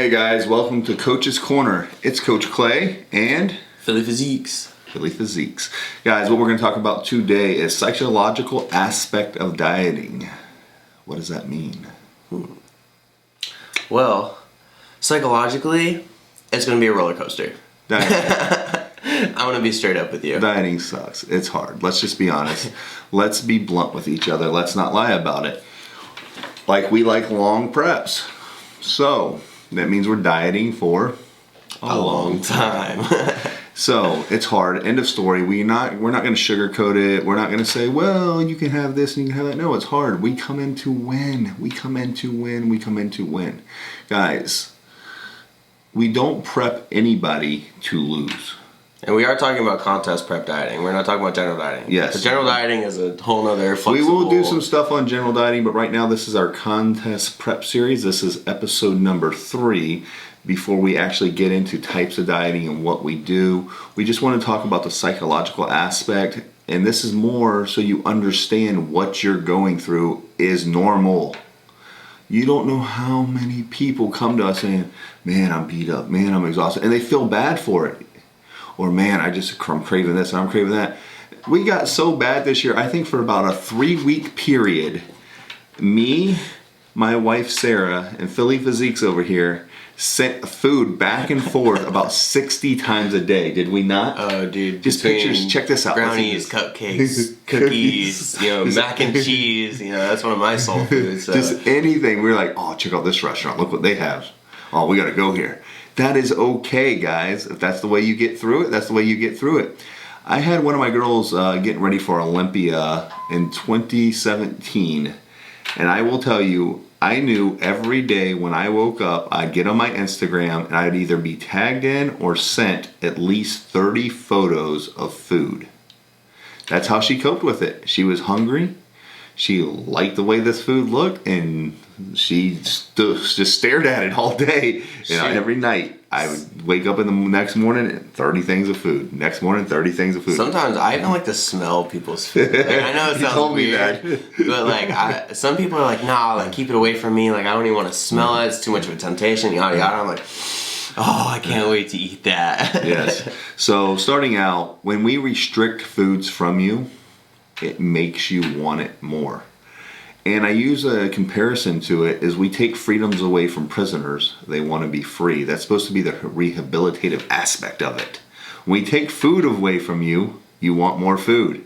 Hey guys, welcome to Coach's Corner. It's Coach Clay and Philly Physiques. Guys, what we're going to talk about today is psychological aspect of dieting. What does that mean? Well, psychologically, it's going to be a roller coaster. I'm going to be straight up with you. Dieting sucks. It's hard. Let's just be honest. Let's be blunt with each other. Let's not lie about it. We like long preps. So, that means we're dieting for a long time. So, it's hard. End of story. We're not going to sugarcoat it. We're not going to say, well, you can have this and you can have that. No, it's hard. We come in to win. Guys, we don't prep anybody to lose. And we are talking about contest prep dieting. We're not talking about general dieting. Yes. But general dieting is a whole nother flexible... We will do some stuff on general dieting, but right now this is our contest prep series. This is episode number 3. Before we actually get into types of dieting and what we do, we just want to talk about the psychological aspect. And this is more so you understand what you're going through is normal. You don't know how many people come to us saying, man, I'm beat up, man, I'm exhausted. And they feel bad for it. Or man, I'm craving this and I'm craving that. We got so bad this year, I think for about a 3-week period, me, my wife Sarah, and Philly Physiques over here sent food back and forth about 60 times a day. Did we not? Oh, dude. Just pictures. Check this out. Brownies, cupcakes, cookies, mac and cheese. That's one of my soul foods. So. Just anything. We were like, oh, check out this restaurant. Look what they have. Oh, we got to go here. That is okay, guys. If that's the way you get through it, that's the way you get through it. I had one of my girls getting ready for Olympia in 2017. And I will tell you, I knew every day when I woke up, I'd get on my Instagram and I'd either be tagged in or sent at least 30 photos of food. That's how she coped with it. She was hungry. She liked the way this food looked, and she just stared at it all day. Every night, I would wake up in the next morning and 30 things of food. Next morning, 30 things of food. Sometimes I even like to smell people's food. I know it sounds weird, but some people are like, nah, keep it away from me. I don't even want to smell it. It's too much of a temptation. Yada yada. I'm like, oh, I can't wait to eat that. Yes. So starting out, when we restrict foods from you, it makes you want it more. And I use a comparison to it is we take freedoms away from prisoners. They want to be free. That's supposed to be the rehabilitative aspect of it. When we take food away from you, you want more food.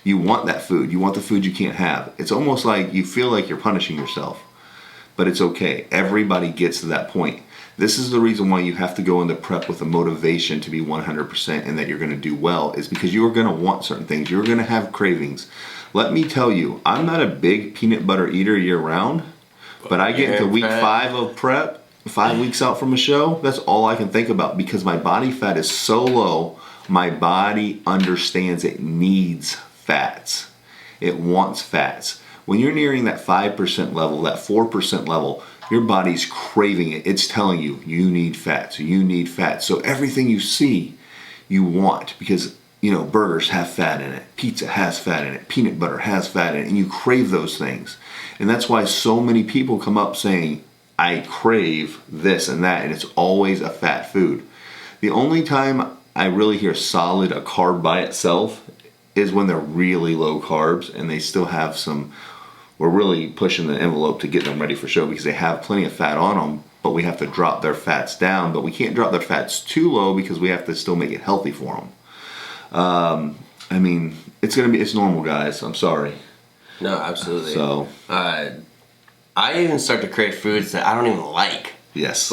You want that food. You want the food you can't have. It's almost like you feel like you're punishing yourself. But it's okay. Everybody gets to that point. This is the reason why you have to go into prep with a motivation to be 100% and that you're going to do well, is because you are going to want certain things. You're going to have cravings. Let me tell you, I'm not a big peanut butter eater year round, but I get into week 5 of prep, 5 weeks out from a show, that's all I can think about because my body fat is so low, my body understands it needs fats. It wants fats. When you're nearing that 5% level, that 4% level, your body's craving it. It's telling you, you need fats. You need fats. So everything you see, you want because, burgers have fat in it. Pizza has fat in it. Peanut butter has fat in it. And you crave those things. And that's why so many people come up saying, I crave this and that. And it's always a fat food. The only time I really hear solid a carb by itself is when they're really low carbs and they still have some... We're really pushing the envelope to get them ready for show because they have plenty of fat on them, but we have to drop their fats down. But we can't drop their fats too low because we have to still make it healthy for them. It's normal, guys. I'm sorry. No, absolutely. So, I even start to crave foods that I don't even like. Yes.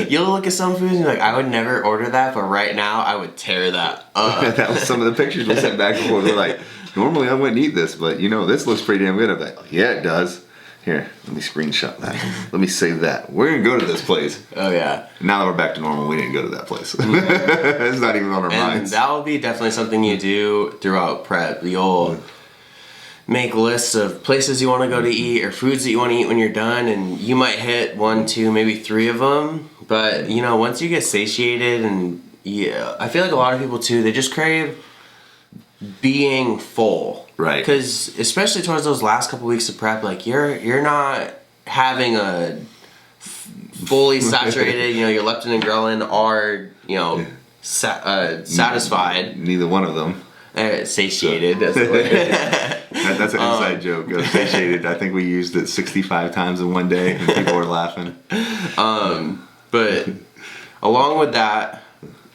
You'll look at some foods and you're like, I would never order that, but right now I would tear that up. That was some of the pictures we sent back and forth. We're like, normally I wouldn't eat this, but this looks pretty damn good. I'm like, yeah, it does. Here, let me screenshot that. Let me save that. We're going to go to this place. Oh, yeah. Now that we're back to normal, we didn't go to that place. It's not even on our minds. That will be definitely something you do throughout prep. You'll make lists of places you want to go to eat or foods that you want to eat when you're done, and you might hit 1, 2, maybe 3 of them. But, once you get satiated and, I feel like a lot of people, too, they just crave being full. Right. Because especially towards those last couple weeks of prep, you're not having a fully saturated. Your leptin and ghrelin are satisfied, Neither one of them. Satiated. That's the word. That's an inside joke. Satiated. I think we used it 65 times in one day, and people were laughing. But along with that,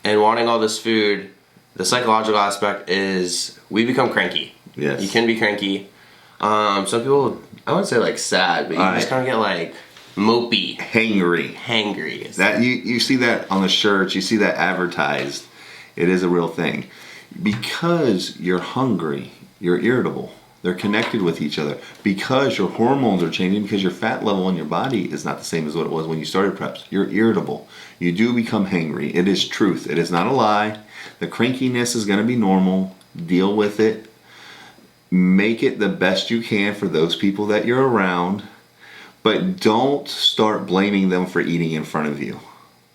and wanting all this food, the psychological aspect is we become cranky. Yes. You can be cranky. Some people, I wouldn't say like sad, but you just kind of get like mopey, hangry. That you see that on the shirts. You see that advertised. It is a real thing. Because you're hungry, you're irritable. They're connected with each other. Because your hormones are changing, because your fat level in your body is not the same as what it was when you started preps. You're irritable. You do become hangry. It is truth. It is not a lie. The crankiness is going to be normal. Deal with it. Make it the best you can for those people that you're around. But don't start blaming them for eating in front of you.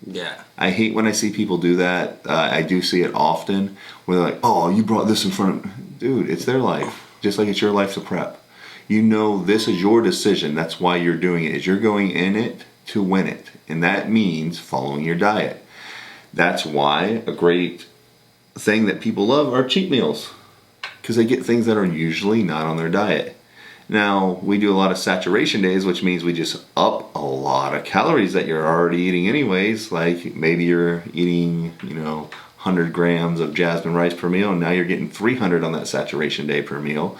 Yeah. I hate when I see people do that. I do see it often where they're like, oh, you brought this in front of me. Dude, it's their life. Just like it's your life to prep. You know this is your decision. That's why you're doing it. Is you're going in it to win it. And that means following your diet. That's why a great thing that people love are cheat meals. Because they get things that are usually not on their diet. Now, we do a lot of saturation days, which means we just up a lot of calories that you're already eating anyways. Like maybe you're eating, 100 grams of jasmine rice per meal, and now you're getting 300 on that saturation day per meal,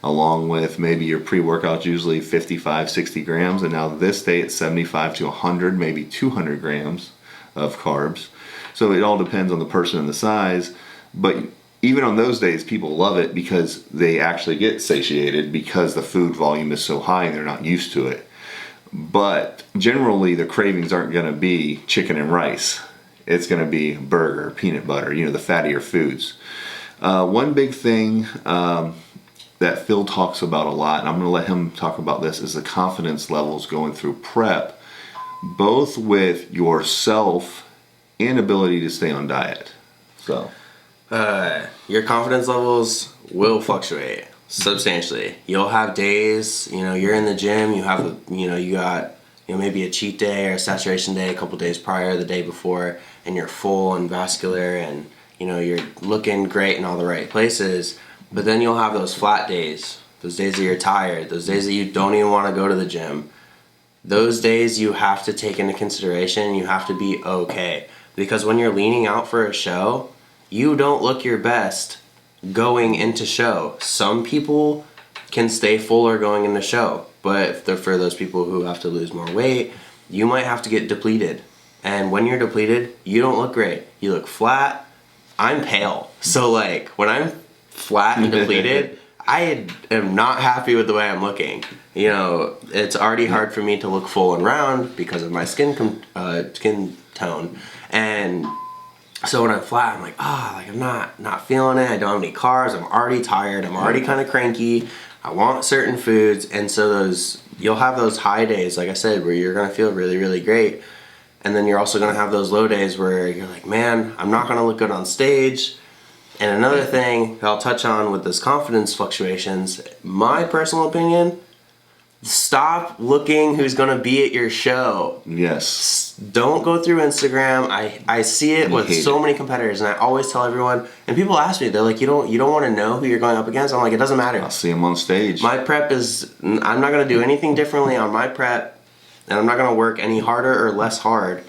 along with maybe your pre-workout's usually 55, 60 grams, and now this day it's 75 to 100, maybe 200 grams of carbs. So it all depends on the person and the size, but even on those days, people love it because they actually get satiated because the food volume is so high and they're not used to it. But generally, the cravings aren't going to be chicken and rice. It's going to be burger, peanut butter, the fattier foods. One big thing that Phil talks about a lot, and I'm going to let him talk about this, is the confidence levels going through prep, both with yourself and ability to stay on diet. So... your confidence levels will fluctuate substantially. You'll have days, you're in the gym, you have, you got, maybe a cheat day or a saturation day a couple days prior, the day before, and you're full and vascular and, you're looking great in all the right places. But then you'll have those flat days, those days that you're tired, those days that you don't even want to go to the gym. Those days you have to take into consideration, you have to be okay. Because when you're leaning out for a show, you don't look your best going into show. Some people can stay fuller going into show, but for those people who have to lose more weight, you might have to get depleted. And when you're depleted, you don't look great. You look flat. I'm pale. So like when I'm flat and depleted, I am not happy with the way I'm looking. It's already hard for me to look full and round because of my skin tone. And so when I'm flat, I'm like, I'm not feeling it. I don't have any carbs. I'm already tired. I'm already kind of cranky. I want certain foods. And so you'll have those high days, like I said, where you're going to feel really, really great. And then you're also going to have those low days where you're like, man, I'm not going to look good on stage. And another thing that I'll touch on with this confidence fluctuations, my personal opinion, stop looking who's going to be at your show. Yes. Don't go through Instagram. I see it with so many competitors, and I always tell everyone, and people ask me, they're like, you don't want to know who you're going up against? I'm like, it doesn't matter. I'll see them on stage. My prep I'm not going to do anything differently on my prep, and I'm not going to work any harder or less hard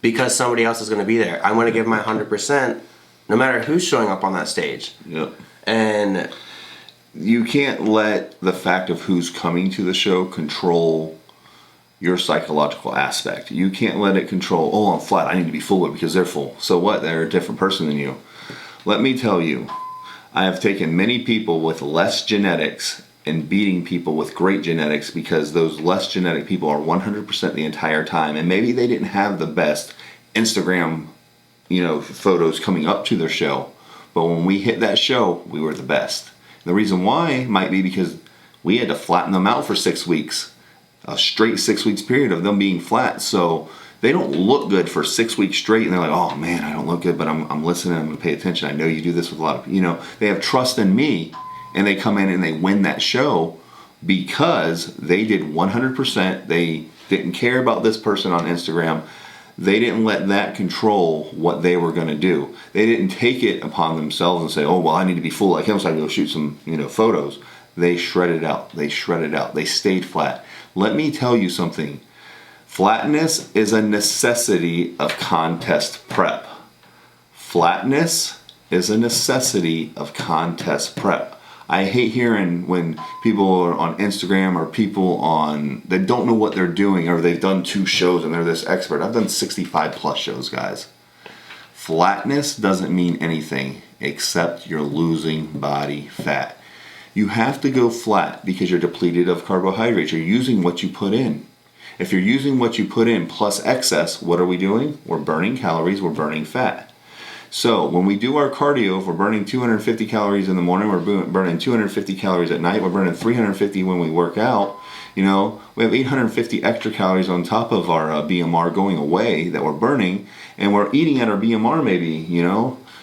because somebody else is going to be there. I'm going to give my 100% no matter who's showing up on that stage. Yep. And you can't let the fact of who's coming to the show control your psychological aspect. You can't let it control, I'm flat, I need to be full because they're full. So what? They're a different person than you. Let me tell you, I have taken many people with less genetics and beating people with great genetics because those less genetic people are 100% the entire time. And maybe they didn't have the best Instagram, photos coming up to their show. But when we hit that show, we were the best. The reason why might be because we had to flatten them out for 6 weeks. A straight 6 weeks period of them being flat. So they don't look good for 6 weeks straight. And they're like, oh man, I don't look good, but I'm listening. I'm going to pay attention. I know you do this with a lot of, they have trust in me. And they come in and they win that show because they did 100%. They didn't care about this person on Instagram. They didn't let that control what they were going to do. They didn't take it upon themselves and say, oh, well, I need to be full like him, so I can go shoot some, photos. They shredded out. They shredded out. They stayed flat. Let me tell you something. Flatness is a necessity of contest prep. Flatness is a necessity of contest prep. I hate hearing when people are on Instagram or people they don't know what they're doing, or they've done 2 shows and they're this expert. I've done 65 plus shows, guys. Flatness doesn't mean anything except you're losing body fat. You have to go flat because you're depleted of carbohydrates. You're using what you put in. If you're using what you put in plus excess, what are we doing? We're burning calories, we're burning fat. So when we do our cardio, if we're burning 250 calories in the morning, we're burning 250 calories at night, we're burning 350 when we work out, we have 850 extra calories on top of our BMR going away that we're burning, and we're eating at our BMR maybe,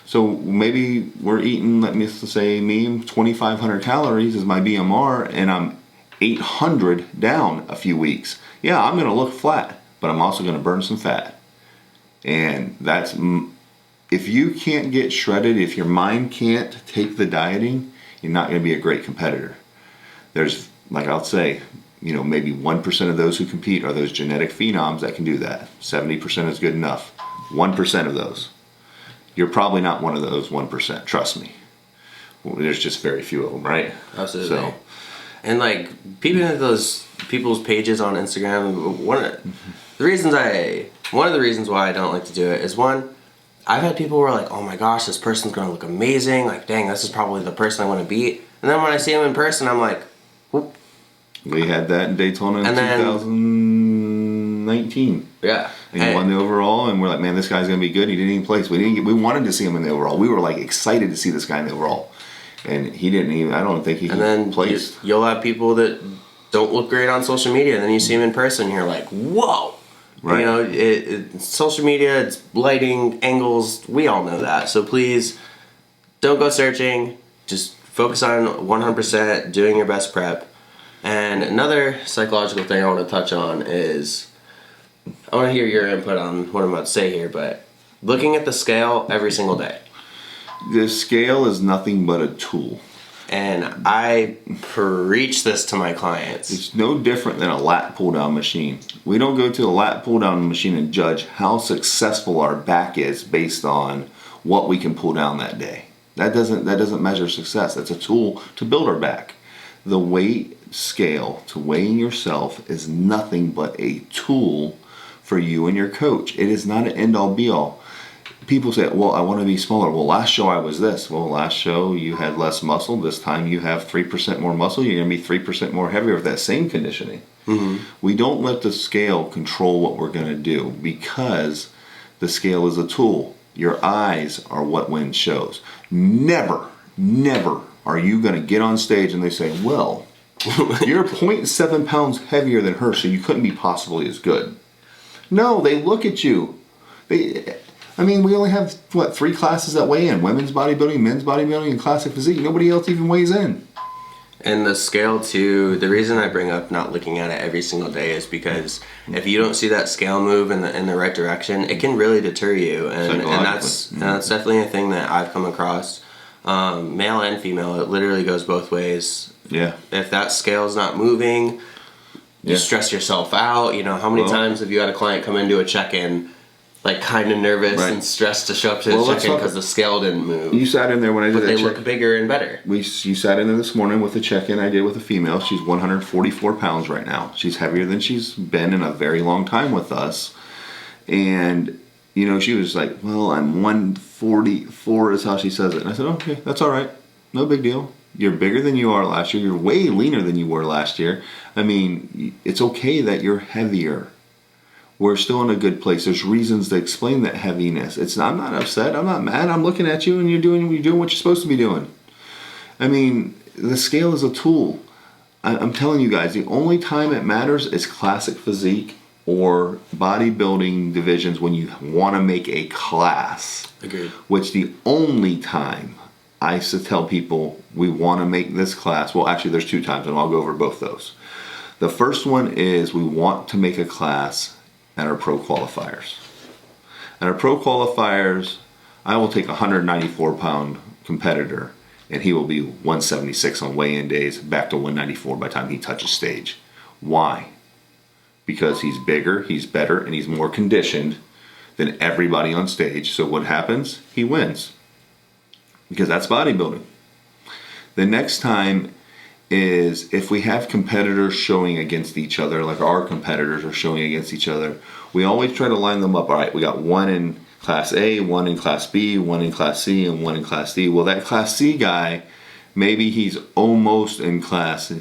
So maybe we're eating, let me say, 2,500 calories is my BMR, and I'm 800 down a few weeks. Yeah, I'm going to look flat, but I'm also going to burn some fat. And that's... If you can't get shredded, if your mind can't take the dieting, you're not going to be a great competitor. There's, like I'll say, maybe 1% of those who compete are those genetic phenoms that can do that. 70% is good enough. 1% of those. You're probably not one of those 1%. Trust me. Well, there's just very few of them, right? Absolutely. So, and peeping at those people's pages on Instagram, one of the reasons why I don't like to do it is, one, I've had people who are like, oh my gosh, this person's going to look amazing. Like, dang, this is probably the person I want to beat. And then when I see them in person, I'm like, whoop. We had that in Daytona in 2019. Yeah. And he won the overall, and we're like, man, this guy's going to be good. He didn't even place. We wanted to see him in the overall. We were excited to see this guy in the overall. And he didn't even, I don't think he placed. You'll have people that don't look great on social media, and then you see him in person, and you're like, whoa. Right. Social media, it's lighting, angles, we all know that. So please, don't go searching. Just focus on 100% doing your best prep. And another psychological thing I want to touch on is, I want to hear your input on what I'm about to say here, but looking at the scale every single day. The scale is nothing but a tool. And I preach this to my clients. It's no different than a lat pull-down machine. We don't go to a lat pull-down machine and judge how successful our back is based on what we can pull down that day. That doesn't measure success. That's a tool to build our back. The weight scale to weighing yourself is nothing but a tool for you and your coach. It is not an end-all be-all. People say, well, I want to be smaller. Well, last show I was this. Well, last show you had less muscle. This time you have 3% more muscle. You're going to be 3% more heavier with that same conditioning. Mm-hmm. We don't let the scale control what we're going to do because the scale is a tool. Your eyes are what wins shows. Never are you going to get on stage and they say, well, you're 0.7 pounds heavier than her, so you couldn't be possibly as good. No, they look at you. We only have, 3 classes that weigh in. Women's bodybuilding, men's bodybuilding, and classic physique. Nobody else even weighs in. And the scale, too, the reason I bring up not looking at it every single day is because if you don't see that scale move in the right direction, it can really deter you. And that's definitely a thing that I've come across. Male and female, it literally goes both ways. Yeah. If that scale's not moving, you stress yourself out. How many times have you had a client come into a check-in kind of nervous and stressed to show up to the check-in because the scale didn't move? You sat in there when I did that But they look bigger and better. You sat in there this morning with the check-in I did with a female. She's 144 pounds right now. She's heavier than she's been in a very long time with us. And, she was like, well, I'm 144 is how she says it. And I said, okay, that's all right. No big deal. You're bigger than you are last year. You're way leaner than you were last year. It's okay that you're heavier. We're still in a good place. There's reasons to explain that heaviness. I'm not upset. I'm not mad. I'm looking at you and you're doing what you're supposed to be doing. The scale is a tool. I'm telling you guys, the only time it matters is classic physique or bodybuilding divisions when you want to make a class. Agreed. Which the only time I used to tell people we want to make this class, well, actually there's 2 times and I'll go over both those. The first one is we want to make a class at our pro qualifiers. At our pro qualifiers, I will take a 194-pound competitor, and he will be 176 on weigh-in days, back to 194 by the time he touches stage. Why? Because he's bigger, he's better, and he's more conditioned than everybody on stage. So what happens? He wins. Because that's bodybuilding. The next time is if we have competitors showing against each other, like our competitors are showing against each other, we always try to line them up. All right, we got one in Class A, one in Class B, one in Class C, and one in Class D. Well, that Class C guy, maybe he's almost in Class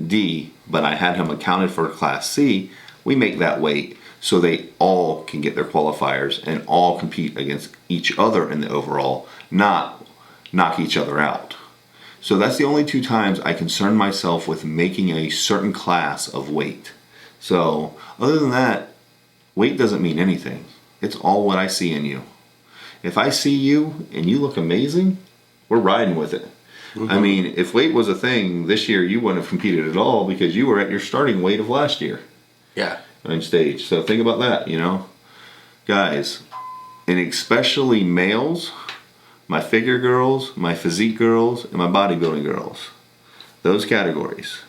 D, but I had him accounted for Class C. We make that weight so they all can get their qualifiers and all compete against each other in the overall, not knock each other out. So that's the only 2 times I concern myself with making a certain class of weight. So other than that, weight doesn't mean anything. It's all what I see in you. If I see you and you look amazing, we're riding with it. Mm-hmm. I mean, if weight was a thing, this year you wouldn't have competed at all because you were at your starting weight of last year. Yeah. On stage. So think about that, you know. Guys, and especially males, my figure girls, my physique girls, and my bodybuilding girls. Those categories.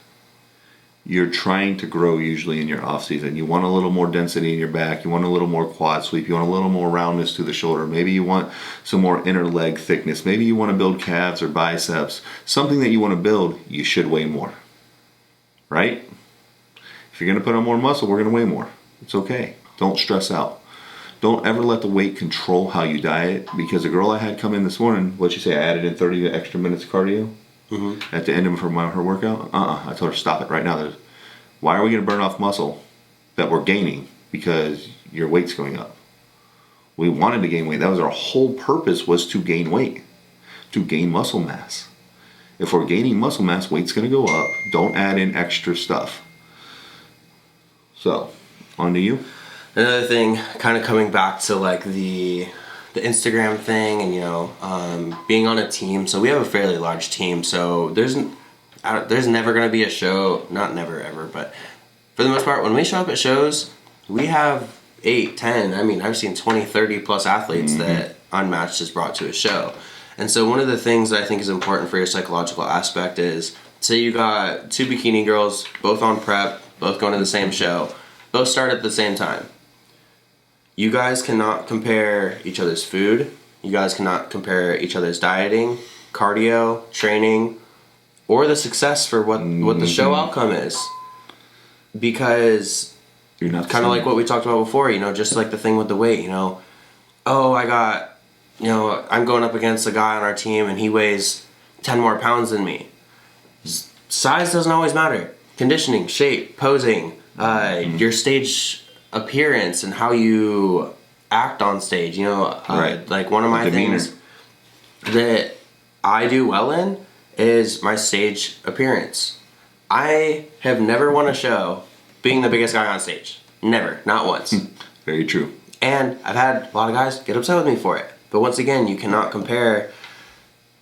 You're trying to grow usually in your off season. You want a little more density in your back. You want a little more quad sweep. You want a little more roundness to the shoulder. Maybe you want some more inner leg thickness. Maybe you want to build calves or biceps. Something that you want to build, you should weigh more. Right? If you're going to put on more muscle, we're going to weigh more. It's okay. Don't stress out. Don't ever let the weight control how you diet, because a girl I had come in this morning, what'd she say? I added in 30 extra minutes of cardio at the end of her workout. I told her, stop it right now. Why are we going to burn off muscle that we're gaining because your weight's going up? We wanted to gain weight. That was our whole purpose, was to gain weight, to gain muscle mass. If we're gaining muscle mass, weight's going to go up. Don't add in extra stuff. So, on to you. Another thing, kind of coming back to like the Instagram thing, and you know, being on a team. So we have a fairly large team. So there's never going to be a show, not never ever, but for the most part, when we show up at shows, we have 8, 10. I mean, I've seen 20, 30 plus athletes that Unmatched has brought to a show. And so one of the things that I think is important for your psychological aspect is, say you got 2 bikini girls, both on prep, both going to the same show, both start at the same time. You guys cannot compare each other's food. You guys cannot compare each other's dieting, cardio, training, or the success for what the show outcome is. Because you're not kind of like what we talked about before, you know, just like the thing with the weight, you know. Oh, I'm going up against a guy on our team and he weighs 10 more pounds than me. Size doesn't always matter. Conditioning, shape, posing, your stage appearance and how you act on stage, you know. Right. Like one of my things that I do well in is my stage appearance. I have never won a show being the biggest guy on stage. Never. Not once. Very true. And I've had a lot of guys get upset with me for it. But once again, you cannot compare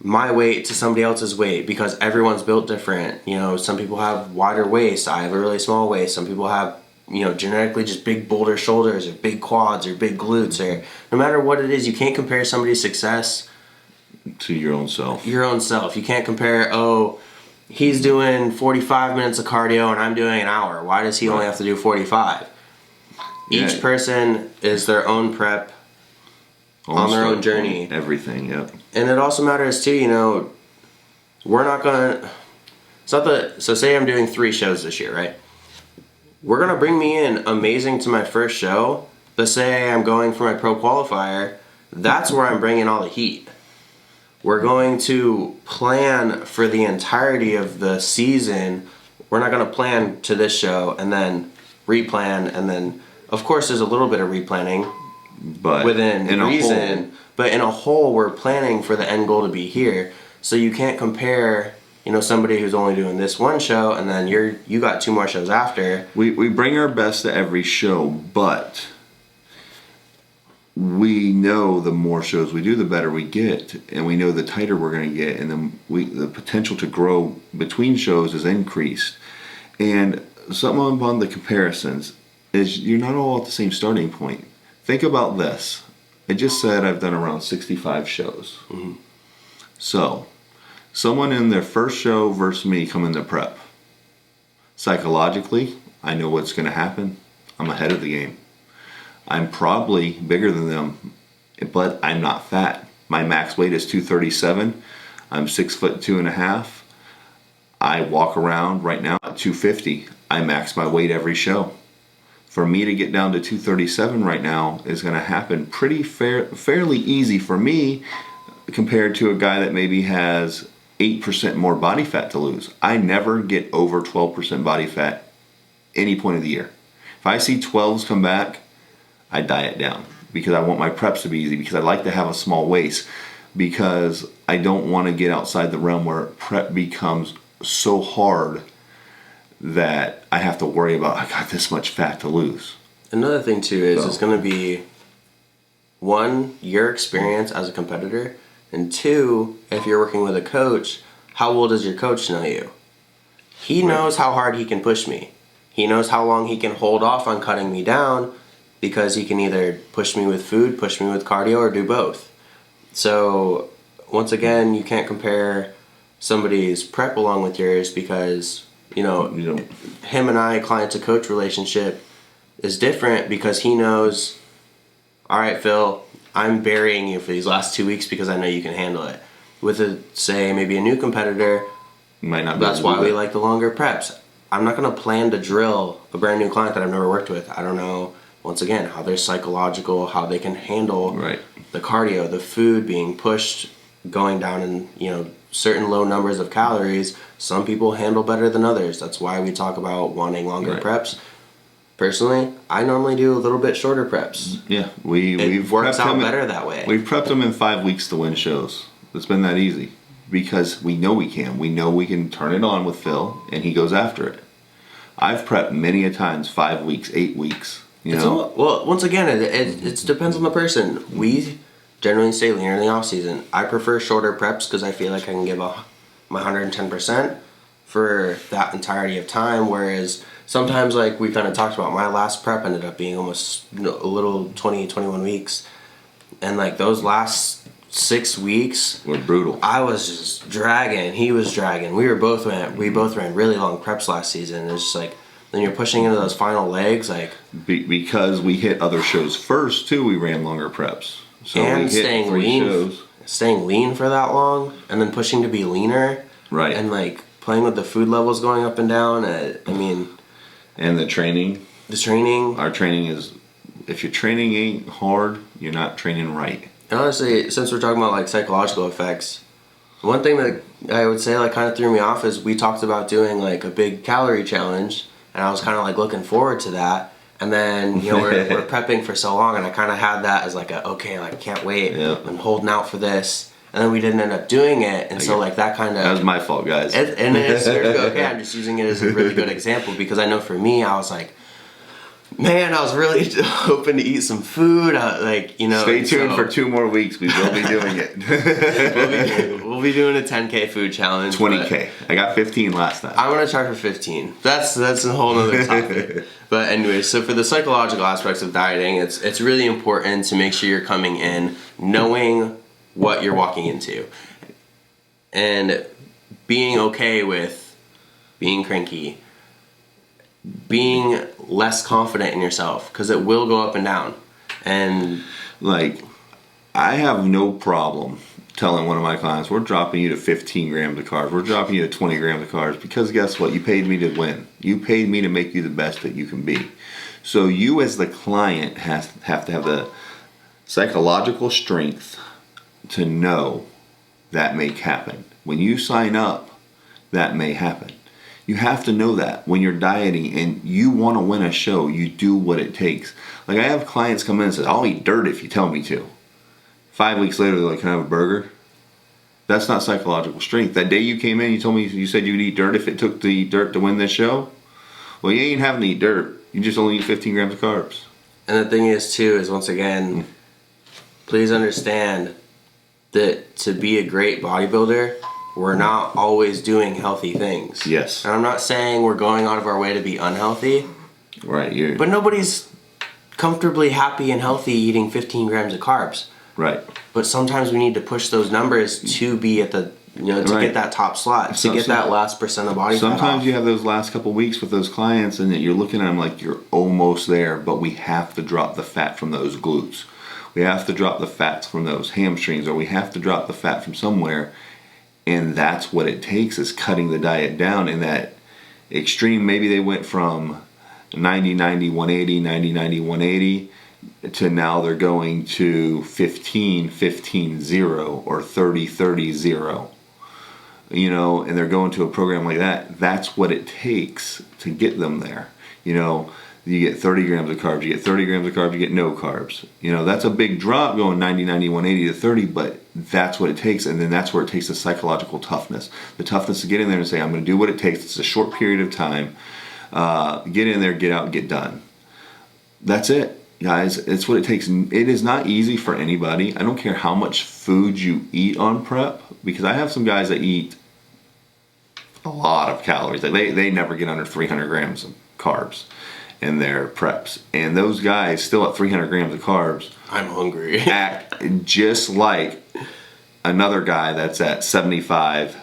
my weight to somebody else's weight because everyone's built different. You know, some people have wider waists. I have a really small waist. Some people have, you know, genetically just big boulder shoulders or big quads or big glutes, or no matter what it is, you can't compare somebody's success to your own self. You can't compare, oh, he's doing 45 minutes of cardio and I'm doing an hour. Why does he only have to do 45? Each person is their own prep on their own journey. Everything, yep. And it also matters too, you know, we're not gonna, so say I'm doing 3 shows this year, right? We're gonna bring me in amazing to my first show, but say I'm going for my pro qualifier, that's where I'm bringing all the heat. We're going to plan for the entirety of the season. We're not gonna plan to this show and then replan, and then of course there's a little bit of replanning, but within reason. But in a whole, we're planning for the end goal to be here. So you can't compare, you know, somebody who's only doing this one show and then you got 2 more shows after. We bring our best to every show, but we know the more shows we do, the better we get, and we know the tighter we're going to get, and the potential to grow between shows is increased. And something on the comparisons is you're not all at the same starting point. Think about this. I just said I've done around 65 shows. Mm-hmm. So, someone in their first show versus me coming to prep. Psychologically, I know what's going to happen. I'm ahead of the game. I'm probably bigger than them, but I'm not fat. My max weight is 237. I'm 6'2.5". I walk around right now at 250. I max my weight every show. For me to get down to 237 right now is going to happen fairly easy for me compared to a guy that maybe has 8% more body fat to lose. I never get over 12% body fat any point of the year. If I see 12s come back, I diet down because I want my preps to be easy, because I like to have a small waist, because I don't want to get outside the realm where prep becomes so hard that I have to worry about, I got this much fat to lose. Another thing too is it's going to be, one, your experience as a competitor, and two, if you're working with a coach, how well does your coach know you? He knows how hard he can push me. He knows how long he can hold off on cutting me down, because he can either push me with food, push me with cardio, or do both. So once again, you can't compare somebody's prep along with yours, because him and I, client to coach relationship is different, because he knows, all right, Phil, I'm burying you for these last 2 weeks because I know you can handle it. With maybe a new competitor, might not. That's why we like the longer preps. I'm not going to plan to drill a brand new client that I've never worked with. I don't know, once again, how they're psychological, how they can handle the cardio, the food being pushed, going down in certain low numbers of calories. Some people handle better than others. That's why we talk about wanting longer preps. Personally, I normally do a little bit shorter preps. Yeah, we've works prepped out him better that way. We've prepped them in 5 weeks to win shows. It's been that easy because we know we can. We know we can turn it on with Phil, and he goes after it. I've prepped many a times 5 weeks, 8 weeks. Well, once again, it depends on the person. We generally stay leaner in the off season. I prefer shorter preps because I feel like I can give my 110% for that entirety of time, whereas sometimes, like we kind of talked about, my last prep ended up being almost a little 21 weeks, and like those last 6 weeks were brutal. I was just dragging, he was dragging. We both ran really long preps last season. It's just like, then you're pushing into those final legs, like because we hit other shows first too. We ran longer preps, so and we hit staying lean, staying lean for that long, and then pushing to be leaner, right? And like playing with the food levels going up and down. And the training. Our training is, if your training ain't hard, you're not training right. And honestly, since we're talking about like psychological effects, one thing that I would say like kind of threw me off is we talked about doing like a big calorie challenge, and I was kind of like looking forward to that. And then we're prepping for so long, and I kind of had that as like I can't wait. Yep. I'm holding out for this. And then we didn't end up doing it, and so like that kind of... That was my fault, guys. And it's okay, I'm just using it as a really good example, because I know for me, I was like, man, I was really hoping to eat some food, Stay tuned for 2 more weeks, we will be doing it. we'll be doing a 10K food challenge. 20K. I got 15 last time. I'm going to try for 15. That's a whole other topic. But anyway, so for the psychological aspects of dieting, it's really important to make sure you're coming in knowing what you're walking into, and being okay with being cranky, being less confident in yourself, because it will go up and down. And like, I have no problem telling one of my clients, we're dropping you to 15 grams of carbs, we're dropping you to 20 grams of carbs, because guess what? You paid me to win. You paid me to make you the best that you can be. So you as the client have to have the psychological strength to know that may happen. When you sign up, that may happen. You have to know that when you're dieting and you want to win a show, you do what it takes. Like, I have clients come in and say, I'll eat dirt if you tell me to. 5 weeks later, they're like, can I have a burger? That's not psychological strength. That day you came in, you said you'd eat dirt if it took to eat dirt to win this show. Well, you ain't having to eat dirt. You just only eat 15 grams of carbs. And the thing is, too, is once again, please understand that to be a great bodybuilder, we're not always doing healthy things. Yes. And I'm not saying we're going out of our way to be unhealthy, Right. but nobody's comfortably happy and healthy eating 15 grams of carbs. Right. But sometimes we need to push those numbers to be at the, to get that top slot, to get that last percent of body fat Sometimes off. you have those last couple weeks with those clients and you're looking at them like you're almost there, but we have to drop the fat from those glutes. We have to drop the fats from those hamstrings, or we have to drop the fat from somewhere. And that's what it takes, is cutting the diet down in that extreme. Maybe they went from 90, 90, 180, 90, 90, 180 to now they're going to 15, 15, 0 or 30, 30, 0. And they're going to a program like that. That's what it takes to get them there. You get 30 grams of carbs, you get 30 grams of carbs, you get no carbs. That's a big drop going 90, 90, 180 to 30, but that's what it takes. And then that's where it takes the psychological toughness. The toughness to get in there and say, I'm going to do what it takes. It's a short period of time. Get in there, get out, get done. That's it, guys. It's what it takes. It is not easy for anybody. I don't care how much food you eat on prep, because I have some guys that eat a lot of calories. They never get under 300 grams of carbs in their preps, and those guys still at 300 grams of carbs, I'm hungry. act just like another guy that's at 75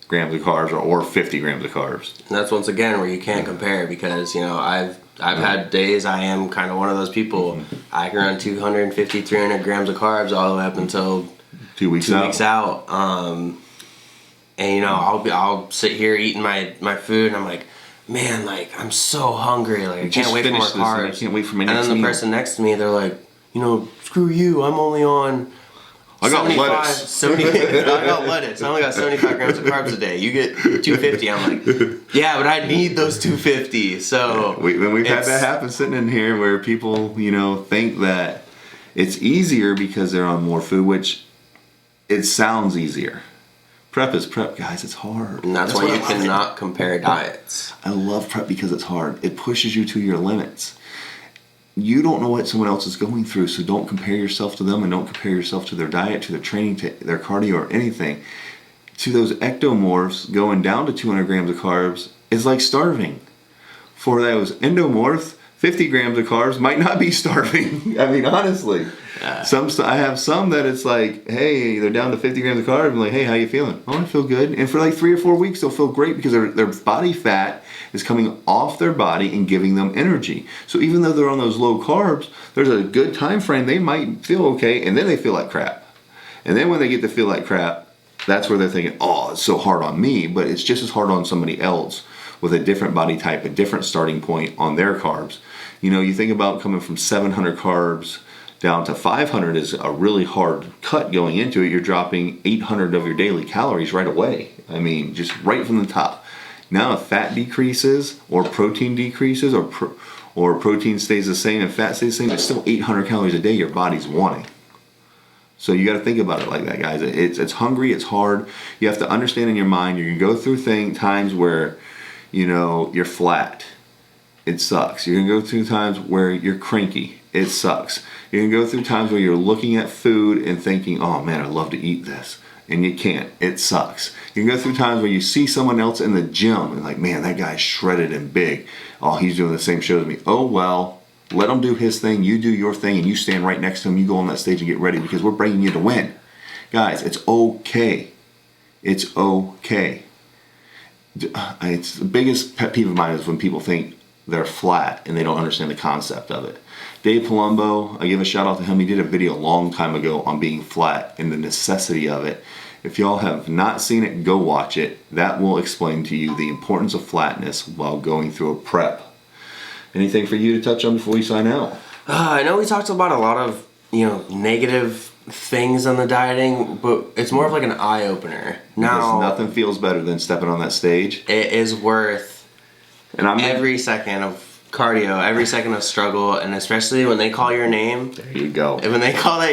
grams of carbs or 50 grams of carbs. And that's once again where you can't compare, because I've had days I am kind of one of those people. I can run 250, 300 grams of carbs all the way up until 2 weeks out. And I'll sit here eating my food, and I'm like, man, like, I'm so hungry, like, I can't wait for more carbs. I can't wait for my and next then the meal. person next to me, they're like, screw you, I'm only on I got 75, lettuce. 70, I got lettuce. I only got 75 grams of carbs a day. You get 250. I'm like, yeah, but I need those 250. So We've had that happen sitting in here where people, think that it's easier because they're on more food, which it sounds easier. Prep is prep, guys. It's hard. And that's why what you I love cannot compare diets. I love prep because it's hard. It pushes you to your limits. You don't know what someone else is going through, so don't compare yourself to them, and don't compare yourself to their diet, to their training, to their cardio, or anything. To those ectomorphs, going down to 200 grams of carbs is like starving. For those endomorphs, 50 grams of carbs might not be starving. I mean, honestly. I have some that it's like, hey, they're down to 50 grams of carbs. I'm like, hey, how you feeling? Oh, I feel good. And for like 3 or 4 weeks, they'll feel great because their body fat is coming off their body and giving them energy. So even though they're on those low carbs, there's a good time frame. They might feel okay, and then they feel like crap. And then when they get to feel like crap, that's where they're thinking, oh, it's so hard on me. But it's just as hard on somebody else with a different body type, a different starting point on their carbs. You think about coming from 700 carbs down to 500 is a really hard cut going into it. You're dropping 800 of your daily calories right away. I mean, just right from the top. Now if fat decreases or protein decreases or protein stays the same and fat stays the same, it's still 800 calories a day your body's wanting. So you got to think about it like that, guys. It's hungry, it's hard. You have to understand in your mind, you're going to go through times where, you're flat. It sucks. You're going to go through times where you're cranky. It sucks. You're going to go through times where you're looking at food and thinking, oh man, I'd love to eat this. And you can't. It sucks. You can go through times where you see someone else in the gym and like, man, that guy's shredded and big. Oh, he's doing the same show as me. Oh, well, let him do his thing. You do your thing and you stand right next to him. You go on that stage and get ready because we're bringing you to win. Guys, it's okay. It's okay. It's the biggest pet peeve of mine is when people think they're flat and they don't understand the concept of it. Dave Palumbo, I give a shout out to him. He did a video a long time ago on being flat and the necessity of it. If y'all have not seen it, go watch it. That will explain to you the importance of flatness while going through a prep. Anything for you to touch on before we sign out? I know we talked about a lot of negative things on the dieting, but it's more of like an eye opener. Now, nothing feels better than stepping on that stage. It is worth every second of cardio, every second of struggle, and especially when they call your name. There you go. And when they call that,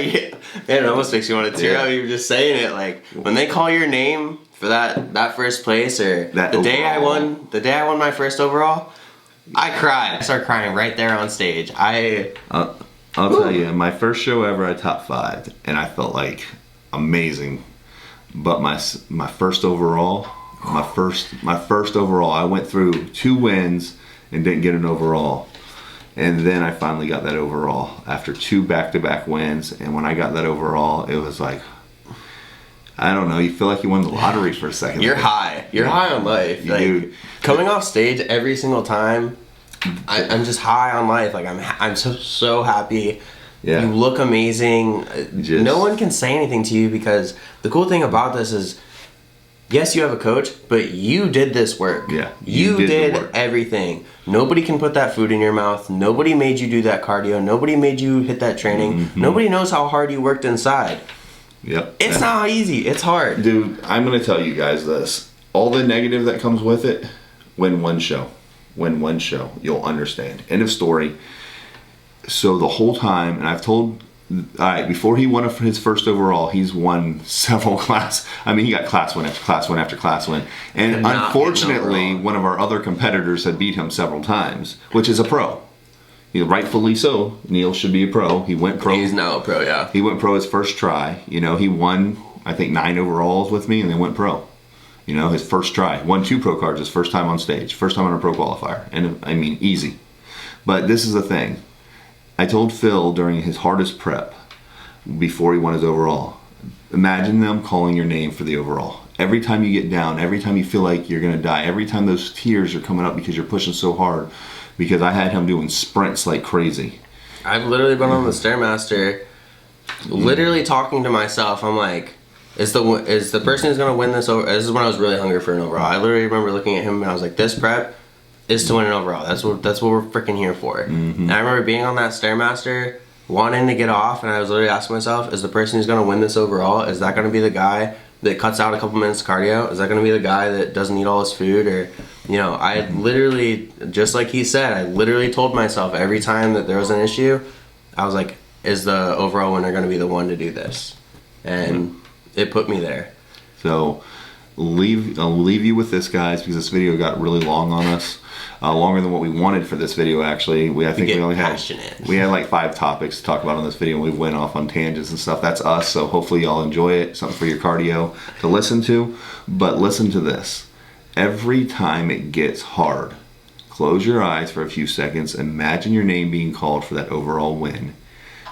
it almost makes you want to tear up even just saying it. Like when they call your name for that first place, or the day I won my first overall, I cried. I started crying right there on stage. I'll tell you, my first show ever, I top 5'd, and I felt like amazing. But my first overall, my first overall, I went through 2 wins and didn't get an overall. And then I finally got that overall after 2 back-to-back wins. And when I got that overall, it was like, I don't know, you feel like you won the lottery for a second. You're high. You're high on life. Like, Dude. Coming off stage every single time, I'm just high on life. Like I'm so happy. Yeah. You look amazing. No one can say anything to you because the cool thing about this is, yes, you have a coach, but you did this work. Yeah, You you did the did work. everything. Nobody can put that food in your mouth. Nobody made you do that cardio. Nobody made you hit that training. Mm-hmm. Nobody knows how hard you worked inside. Yep. It's not easy. It's hard. Dude, I'm going to tell you guys this. All the negative that comes with it, win one show. Win one show. You'll understand. End of story. So the whole time, and I've told, all right, before he won his first overall, he's won several he got class win after class win after class win. And Could not get an unfortunately, overall. one of our other competitors had beat him several times, which is a pro. Rightfully so. Neil should be a pro. He went pro. He's now a pro, yeah. He went pro his first try. He won, I think, 9 overalls with me, and then went pro. His first try. Won 2 pro cards his first time on stage. First time on a pro qualifier. And, easy. But this is the thing. I told Phil during his hardest prep, before he won his overall, imagine them calling your name for the overall. Every time you get down, every time you feel like you're going to die, every time those tears are coming up because you're pushing so hard, because I had him doing sprints like crazy. I've literally been on the Stairmaster, literally talking to myself. I'm like, is the person who's gonna win this over? This is when I was really hungry for an overall. I literally remember looking at him and I was like, this prep is to win an overall. That's what we're freaking here for. And I remember being on that Stairmaster, wanting to get off, and I was literally asking myself, is the person who's gonna win this overall? Is that gonna be the guy that cuts out a couple minutes of cardio? Is that gonna be the guy that doesn't eat all his food? Or I literally, just like he said, I literally told myself every time that there was an issue, I was like, is the overall winner going to be the one to do this? And it put me there. So I'll leave you with this, guys, because this video got really long on us. Longer than what we wanted for this video, actually. We only passionate. had like 5 topics to talk about on this video, and we went off on tangents and stuff. That's us, so hopefully y'all enjoy it. Something for your cardio to listen to. But listen to this. Every time it gets hard, close your eyes for a few seconds. Imagine your name being called for that overall win.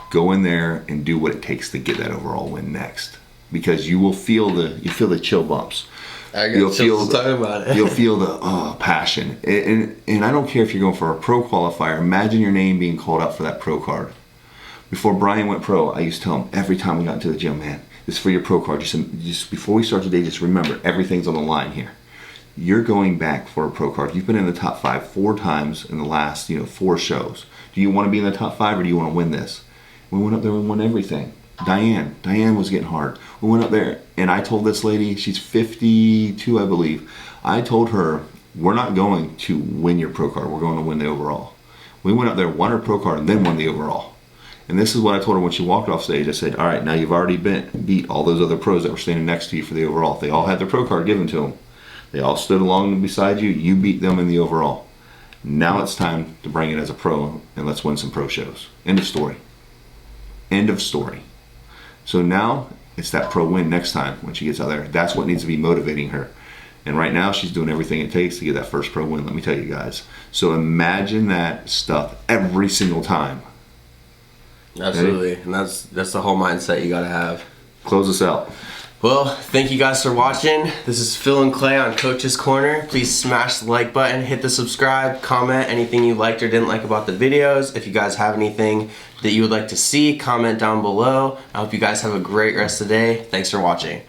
Go in there and do what it takes to get that overall win next, because you will feel the chill bumps. You'll feel the passion, and I don't care if you're going for a pro qualifier. Imagine your name being called up for that pro card. Before Brian went pro, I used to tell him every time we got into the gym, man, this is for your pro card. Just before we start today, just remember everything's on the line here. You're going back for a pro card. You've been in the top 5 4 times in the last 4 shows. Do you want to be in the top 5 or do you want to win this? We went up there and won everything. Diane was getting hard. We went up there and I told this lady, she's 52 I believe, I told her, we're not going to win your pro card, we're going to win the overall. We went up there, won her pro card, and then won the overall. And this is what I told her when she walked off stage. I said, all right, now you've already beat all those other pros that were standing next to you for the overall. They all had their pro card given to them. They all stood along beside you. You beat them in the overall. Now it's time to bring it as a pro, and let's win some pro shows. End of story. End of story. So now it's that pro win next time when she gets out there. That's what needs to be motivating her. And right now she's doing everything it takes to get that first pro win, let me tell you guys. So imagine that stuff every single time. Absolutely. And that's the whole mindset you got to have. Close us out. Well, thank you guys for watching. This is Phil and Clay on Coach's Corner. Please smash the like button, hit the subscribe, comment anything you liked or didn't like about the videos. If you guys have anything that you would like to see, comment down below. I hope you guys have a great rest of the day. Thanks for watching.